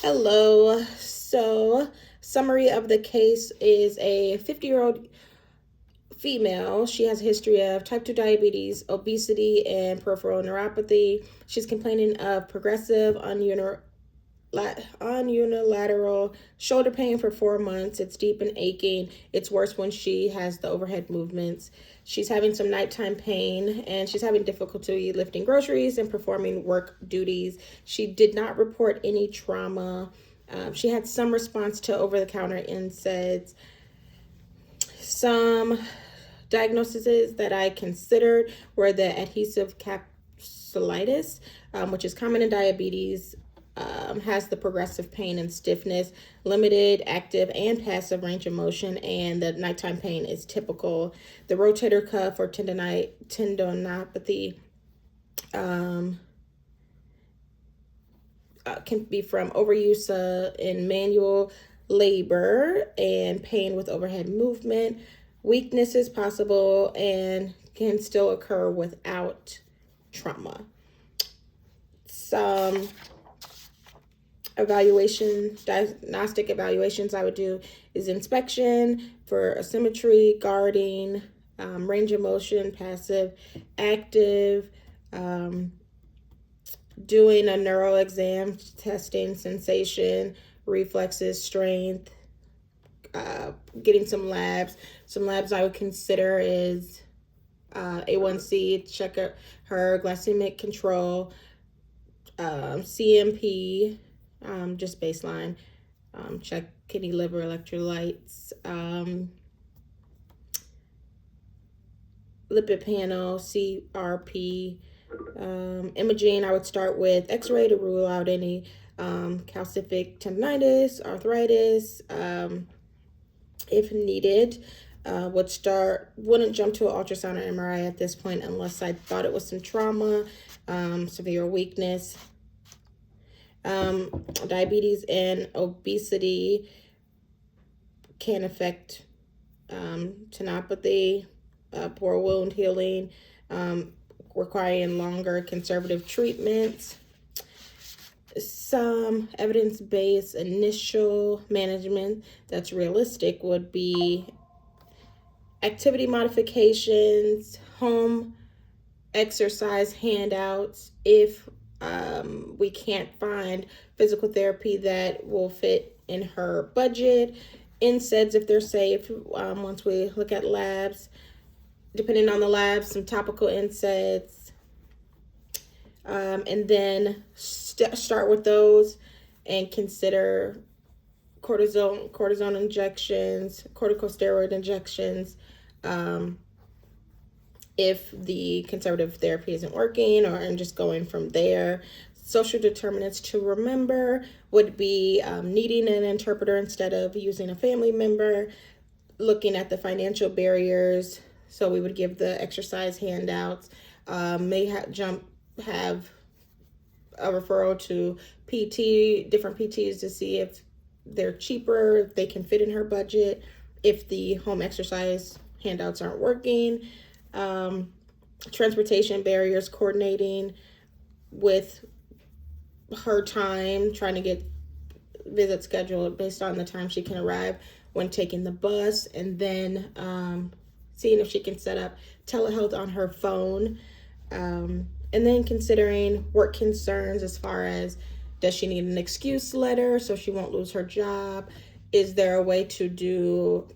Hello. So, summary of the case is a 50-year-old female. She has a history of type 2 diabetes, obesity, and peripheral neuropathy. She's complaining of progressive unilateral shoulder pain for 4 months. It's deep and aching. It's worse when she has the overhead movements. She's having some nighttime pain, and she's having difficulty lifting groceries and performing work duties. She did not report any trauma. She had some response to over-the-counter NSAIDs. Some diagnoses that I considered were the adhesive capsulitis, which is common in diabetes, has the progressive pain and stiffness, limited active and passive range of motion, and the nighttime pain is typical. The rotator cuff or tendinopathy can be from overuse in manual labor and pain with overhead movement. Weakness is possible and can still occur without trauma. Some diagnostic evaluations I would do is inspection for asymmetry, guarding, range of motion, passive, active, doing a neural exam, testing sensation, reflexes, strength, getting some labs. Some labs I would consider is A1C, check her glycemic control, CMP, just baseline, check kidney, liver, electrolytes, lipid panel, CRP, imaging. I would start with x-ray to rule out any calcific tendinitis, arthritis, if needed. Wouldn't jump to an ultrasound or MRI at this point unless I thought it was some trauma, severe weakness. Diabetes and obesity can affect tendinopathy, poor wound healing, requiring longer conservative treatments. Some evidence-based initial management that's realistic would be activity modifications, home exercise handouts. If we can't find physical therapy that will fit in her budget, NSAIDs if they're safe. Once we look at labs, depending on the labs, some topical NSAIDs, and then start with those and consider cortisone injections, corticosteroid injections, if the conservative therapy isn't working, and just going from there. Social determinants to remember would be needing an interpreter instead of using a family member, looking at the financial barriers. So we would give the exercise handouts, may have a referral to different PTs to see if they're cheaper, if they can fit in her budget, if the home exercise handouts aren't working. Transportation barriers, coordinating with her time, trying to get visits scheduled based on the time she can arrive when taking the bus, and then seeing if she can set up telehealth on her phone, and then considering work concerns as far as, does she need an excuse letter so she won't lose her job? Is there a way to do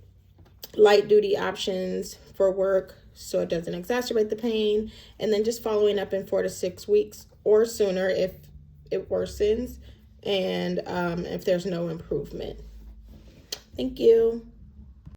light duty options for work so it doesn't exacerbate the pain? And then just following up in 4 to 6 weeks or sooner if it worsens, and if there's no improvement. Thank you.